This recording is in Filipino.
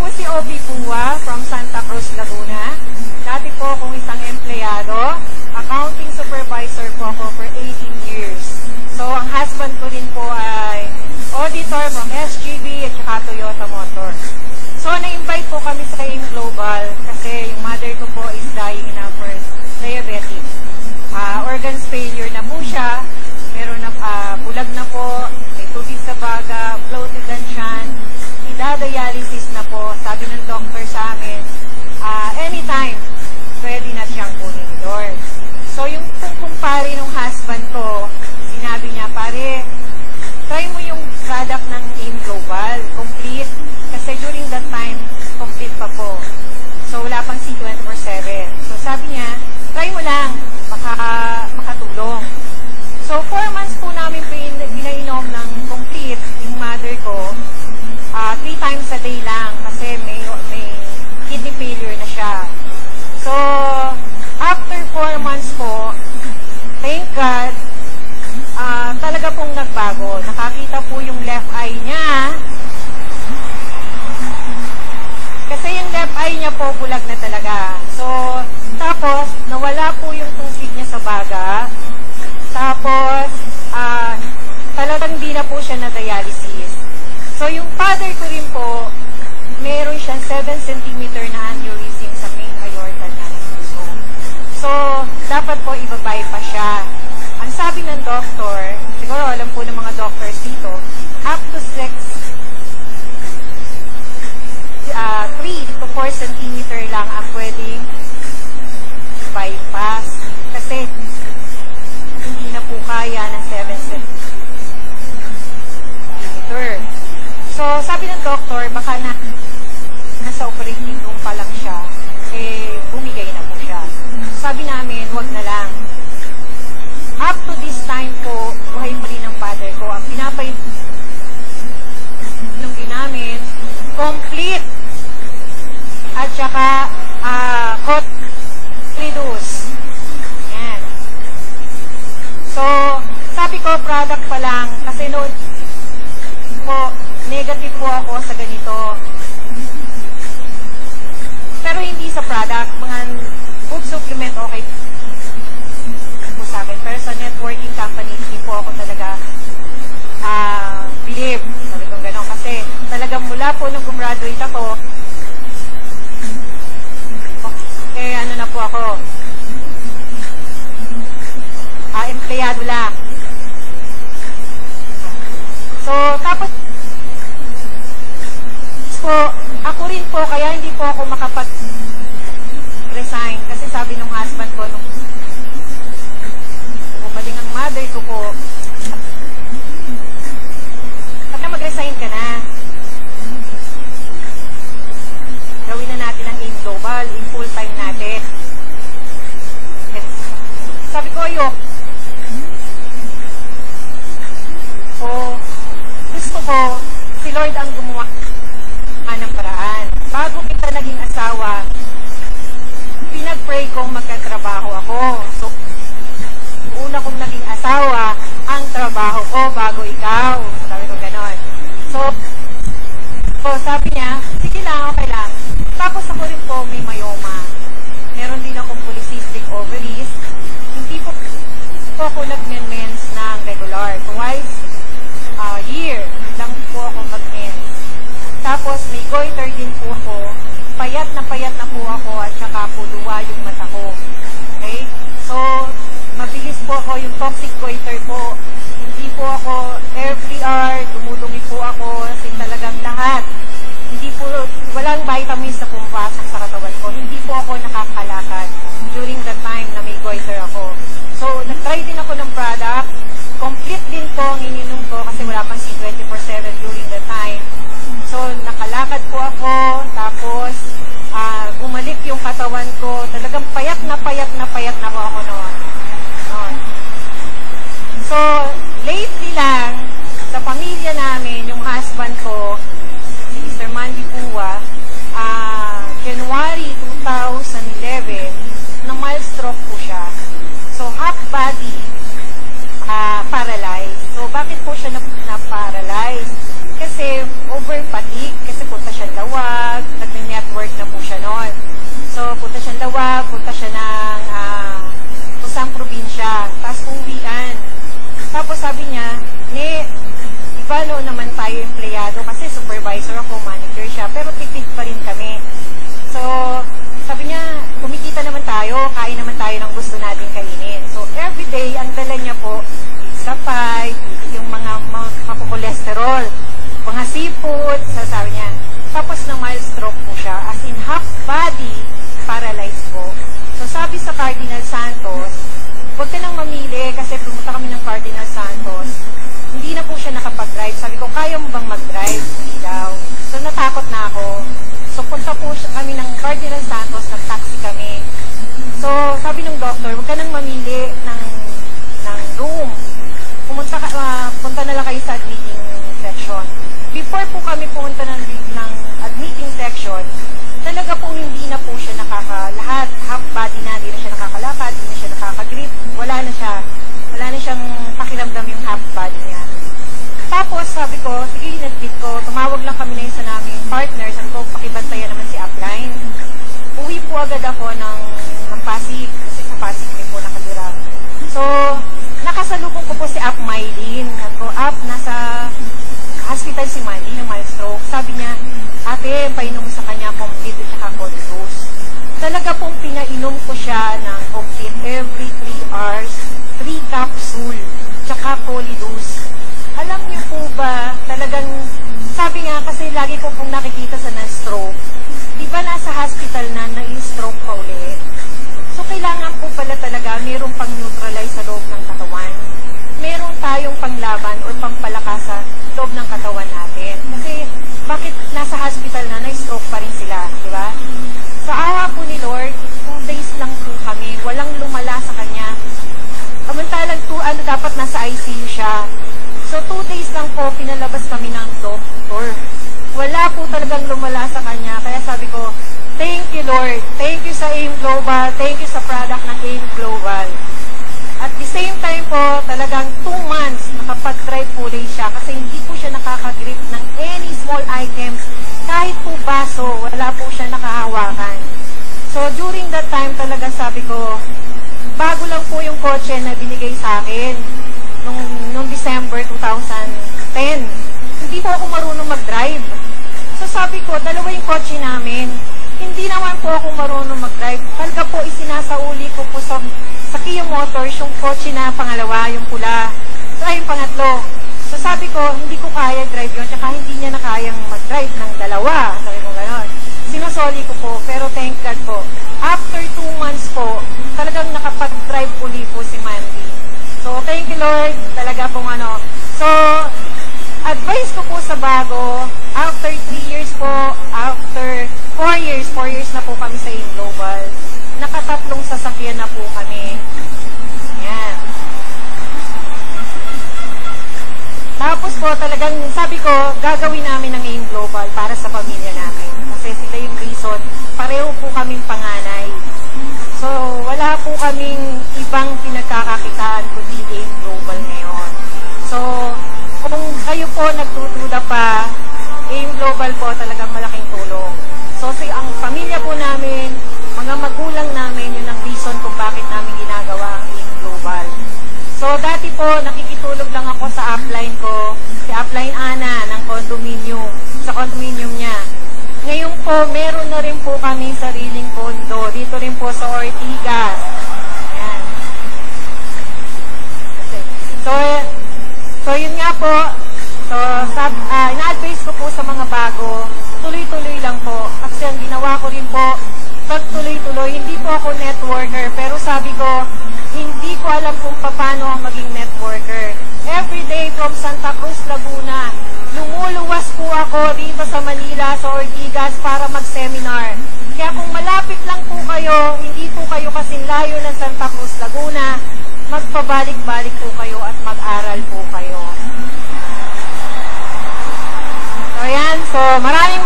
po si Obi Pua from Santa Cruz, Laguna. Dati po akong isang empleyado. Accounting supervisor po ako for 18 years. So, ang husband ko rin po ay auditor from SGB at saka Toyota Motors. So, na-invite po kami sa AIM Global kasi yung mother ko po is dying na first diabetic. Organs failure na po siya. Meron na, bulag na po, may tubig sa baga, bloated ang tiyan, idadialysis na po. Sabi ng doctor sa amin, anytime, pwede na siyang kunin ni Lord. So, yung kumpare ng husband ko, sinabi niya, pare, try mo yung product ng AIM Global, complete. Kasi during that time, complete pa po. So, wala pang C24/7. So, sabi niya, try mo lang, baka makatulong. So, 4 months po namin pinainom ng complete yung mother ko. 3 times a day lang kasi may kidney failure na siya. So, after 4 months po, thank God, talaga pong nagbago. Nakakita po yung left eye niya. Kasi yung left eye niya po bulag na talaga. So, tapos, nawala po yung tubig niya sa baga. Tapos, talagang di na po siya na-dialysis. So, yung father ko rin po, meron siyang 7 cm na aneurysm sa main aorta niya. So, dapat po iba-bypass siya. Ang sabi ng doctor, siguro alam po ng mga doctors dito, up to 3 to 4 cm lang ang pwedeng bypass. Kasi, hindi na po kaya ng 7 cm. So, sabi ng doctor, baka nasa operating room pa lang siya, bumigay na po siya. Sabi namin, wag na lang. Up to this time po, buhay pa rin ang father ko. Ang pinapainom namin, complete. At saka, reduce. Yan. So, sabi ko, product pa lang. Kasi noon po, negative po ako sa ganito. Pero hindi sa product. Mga food supplement, okay po sa akin. Pero sa networking company, hindi po ako talaga believe. Sabi kong gano'n. Kasi talagang mula po nung gumraduate ako, ano na po ako, empleyado lang. So, tapos po, ako rin po, kaya hindi po ako makapag-resign. Kasi sabi nung husband ko, nung umaling ang mother ko po, baka mag-resign ka na. Gawin na natin ang AIM Global, in full time natin. Sabi ko, ayok. So, gusto ko, si Lord ang gumawa ng paraan. Bago kita naging asawa, pinag-pray kong magkatrabaho ako. So, una kong naging asawa, ang trabaho ko bago ikaw. Sabi ko ganon. So, sabi niya, sige lang, okay lang. Tapos ako rin po may myoma. Meron din akong polycystic ovaries. Hindi po ako nag-mens ng regular. Twice a year lang po ako mag-mens. Tapos may goiter din po ako. Payat na po ako at saka po luwa yung mata ko. Okay? So, mabilis po ako yung toxic goiter po. Hindi po ako every hour, dumudumi po ako. Kasi talagang lahat. Hindi po, walang vitamins na pumapasok sa katawan ko. Hindi po ako nakakalakad during the time na may goiter ako. So, nag-try din ako ng product. Complete din po ang ininom ko kasi wala pang C24/7 during the time. So, nakalakad po ako. Tapos, bumalik yung katawan ko. Talagang payat na po ako noon. So, active pa rin kami. So, sabi niya, kumikita naman tayo, kain naman tayo ng gusto natin kainin. So, everyday, ang dala niya po, pizza pie, yung mga mapokolesterol, mga seafood, sabi niya. Tapos na mild stroke po siya, as in half body paralyzed po. So, sabi sa Cardinal Santos, huwag ka nang mamili kasi pumunta kami ng Cardinal Santos. Hindi na po siya nakapag-drive. Sabi ko, kaya mo bang mag-drive? Hindi daw. So, natakot na ako. So, punta po kami ng Cardinal Santos, nag-taxi kami. So, sabi ng doctor, huwag ka nang mamili ng room. Punta na lang kayo sa admitting section. Before po kami pumunta ng admitting section, talaga po hindi na po siya lahat, half body na, hindi na siya nakakalakad, hindi na siya nakakagrip, wala na siyang pakiramdam yung half body niya. Tapos sabi ko, sige, nag-fit ko, tumawag lang kami na yun sa namin partner, sabi ko, pakibantayan naman si upline. Uwi po agad ako ng Pasig, kasi sa Pasig may po nakatira. So, nakasalubong ko po si Up Mylene. Sabi ko, Up, nasa hospital si Mandy ng mild stroke. Sabi niya, ate, painom sa kanya complete at saka Polydose. Talaga pong pinainom ko siya ng complete every 3 hours, 3 capsule, tsaka Polydose. Alam niyo po ba, talagang, sabi nga kasi lagi ko pong nakikita sa na-stroke, di ba nasa hospital na-stroke pa ulit? So, kailangan po pala talaga, mayroong pang-neutralize sa loob ng katawan. Meron tayong panglaban o pampalakas sa loob ng katawan natin. Kasi, bakit nasa hospital na-stroke pa rin sila, di ba? Sa awa po ni Lord, 2 days lang po kami, walang lumala sa kanya. Samantalang dapat nasa ICU siya. So, 2 days lang po, pinalabas kami ng doctor. Wala po talagang lumala sa kanya. Kaya sabi ko, thank you Lord. Thank you sa AIM Global. Thank you sa product ng AIM Global. At the same time po, talagang 2 months, nakapag-drive po ulit siya kasi hindi po siya nakakagrip ng any small items. Kahit po baso, wala po siya nakahawakan. So, during that time, talagang sabi ko, bago lang po yung kotse na binigay sa akin nung December 2010. Hindi po ako marunong mag-drive. So, sabi ko, dalawa yung kotse namin. Hindi naman po ako marunong mag-drive. Talaga po, isinasauli ko po sa Kia Motors, yung kotse na pangalawa, yung pula. So, yung pangatlo. So, sabi ko, hindi ko kaya drive yun. Tsaka hindi niya na kayang mag-drive ng dalawa. Sabi ko gano'n. Sinusoli ko po, pero thank God po. After 2 months po, talagang nakapag-drive uli po si Mandy. So, thank you Lord. Talaga pong ano. So, advice ko po sa bago, after 3 years po, after 4 years na po kami sa AIM Global, nakatatlong sasakyan na po kami. Yan. Tapos po talagang, sabi ko, gagawin namin ng AIM Global para sa pamilya namin. Kasi sila yung reason, pareho po kaming panganay. So, wala po kaming ibang pinagkakakitaan kundi AIM Global ngayon. So, kung kayo po nagtutuda pa, AIM Global po talagang malaking tulong. So, ang pamilya po namin, mga magulang namin, yun ang reason kung bakit namin ginagawa ang AIM Global. So, dati po, nakikitulog lang ako sa upline ko, si upline Ana ng condominium, sa condominium niya. Ngayon po, meron na rin po kami sariling kondo, dito rin po sa Ortigas. Ayan. So, yun nga po, so, ina-advise ko po sa mga bago, tuloy-tuloy lang po. Kasi ang ginawa ko rin po, pagtuloy-tuloy, hindi po ako networker, pero sabi ko, hindi ko alam kung paano ang maging networker. Every day from Santa Cruz, Laguna, lumuluwas po ako dito sa Manila, sa Ortigas, para mag-seminar. Kaya kung malapit lang po kayo, hindi po kayo kasing layo ng Santa Cruz, Laguna, magpabalik-balik po kayo at mag-aral po kayo. So, yan. So, maraming